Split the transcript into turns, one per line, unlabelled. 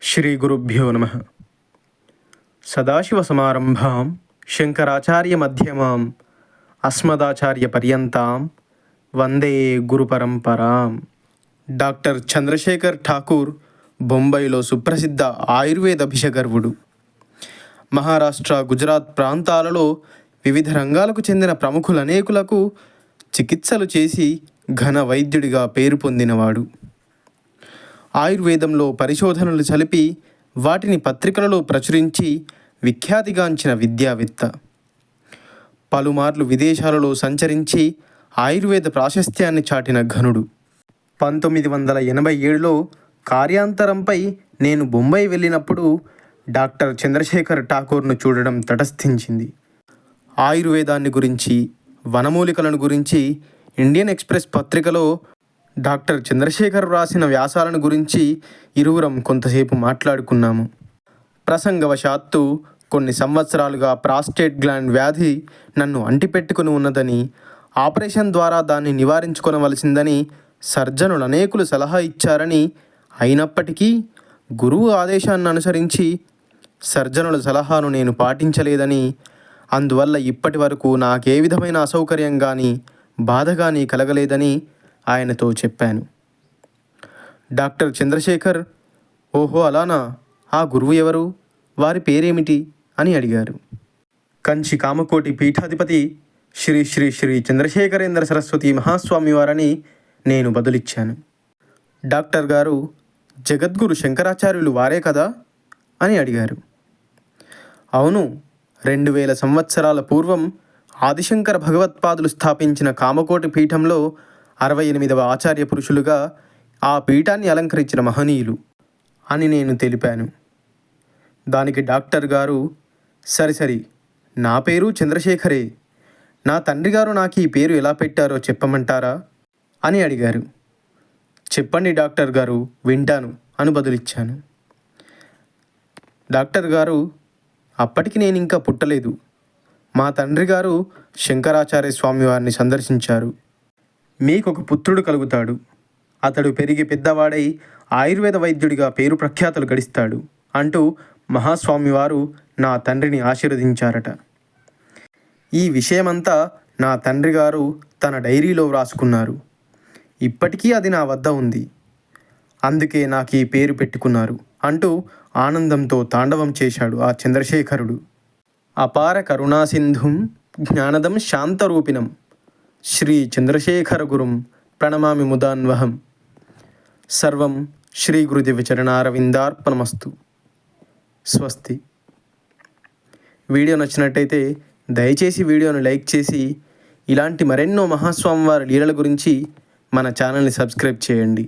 శ్రీగురుభ్యో నమః. సదాశివసమారంభాం శంకరాచార్యమధ్యమాం అస్మదాచార్యపర్యంతాం వందే గురుపరంపరాం. డాక్టర్ చంద్రశేఖర్ ఠాకూర్ బొంబాయిలో సుప్రసిద్ధ ఆయుర్వేద భిషగర్వుడు. మహారాష్ట్ర, గుజరాత్ ప్రాంతాలలో వివిధ రంగాలకు చెందిన ప్రముఖులనేకులకు చికిత్సలు చేసి ఘన వైద్యుడిగా పేరు పొందినవాడు. ఆయుర్వేదంలో పరిశోధనలు చలిపి వాటిని పత్రికలలో ప్రచురించి విఖ్యాతిగాంచిన విద్యావేత్త. పలుమార్లు విదేశాలలో సంచరించి ఆయుర్వేద ప్రాశస్త్యాన్ని చాటిన ఘనుడు. 1987లో కార్యాంతరంపై నేను బొంబాయి వెళ్ళినప్పుడు డాక్టర్ చంద్రశేఖర్ ఠాకూర్ను చూడడం తటస్థించింది. ఆయుర్వేదాన్ని గురించి, వనమూలికలను గురించి ఇండియన్ ఎక్స్ప్రెస్ పత్రికలో డాక్టర్ చంద్రశేఖర్ వ్రాసిన వ్యాసాలను గురించి ఇరువురం కొంతసేపు మాట్లాడుకున్నాము. ప్రసంగవశాత్తు కొన్ని సంవత్సరాలుగా ప్రాస్టేట్ గ్లాండ్ వ్యాధి నన్ను అంటిపెట్టుకుని ఉన్నదని, ఆపరేషన్ ద్వారా దాన్ని నివారించుకొనవలసిందని సర్జనులు అనేకులు సలహా ఇచ్చారని, అయినప్పటికీ గురువు ఆదేశాన్ని అనుసరించి సర్జనుల సలహాను నేను పాటించలేదని, అందువల్ల ఇప్పటి వరకు నాకే విధమైన అసౌకర్యం కానీ బాధ కానీ కలగలేదని ఆయనతో చెప్పాను. డాక్టర్ చంద్రశేఖర్, ఓహో అలానా, ఆ గురువు ఎవరు, వారి పేరేమిటి అని అడిగారు. కంచి కామకోటి పీఠాధిపతి శ్రీ శ్రీ శ్రీ చంద్రశేఖరేంద్ర సరస్వతి మహాస్వామి వారని నేను బదులిచ్చాను. డాక్టర్ గారు, జగద్గురు శంకరాచార్యులు వారే కదా అని అడిగారు. అవును, 2000 సంవత్సరాల పూర్వం ఆదిశంకర భగవత్పాదులు స్థాపించిన కామకోటి పీఠంలో 68వ ఆచార్య పురుషులుగా ఆ పీఠాన్ని అలంకరించిన మహనీయులు అని నేను తెలిపాను. దానికి డాక్టర్ గారు, సరి నా పేరు చంద్రశేఖరే, నా తండ్రి గారు నాకు ఈ పేరు ఎలా పెట్టారో చెప్పమంటారా అని అడిగారు. చెప్పండి డాక్టర్ గారు, వింటాను అని బదులిచ్చాను. డాక్టర్ గారు, అప్పటికి నేను ఇంకా పుట్టలేదు. మా తండ్రి గారు శంకరాచార్య స్వామి వారిని సందర్శించారు. మీకొక పుత్రుడు కలుగుతాడు. అతడు పెరిగి పెద్దవాడై ఆయుర్వేద వైద్యుడిగా పేరు ప్రఖ్యాతులు గడిస్తాడు అంటూ మహాస్వామివారు నా తండ్రిని ఆశీర్వదించారట. ఈ విషయమంతా నా తండ్రి గారు తన డైరీలో వ్రాసుకున్నారు. ఇప్పటికీ అది నా వద్ద ఉంది. అందుకే నాకు ఈ పేరు పెట్టుకున్నారు అంటూ ఆనందంతో తాండవం చేశాడు ఆ చంద్రశేఖరుడు. అపార కరుణాసింధుం జ్ఞానదం శాంతరూపిణం శ్రీ చంద్రశేఖర గురుం ప్రణమామి ముదాన్వహం. సర్వం శ్రీ గురుదివ్యచరణారవిందార్పణమస్తు. స్వస్తి. వీడియో నచ్చినట్టయితే దయచేసి వీడియోను లైక్ చేసి ఇలాంటి మరెన్నో మహాస్వామివారి లీలల గురించి మన ఛానల్ని సబ్స్క్రైబ్ చేయండి.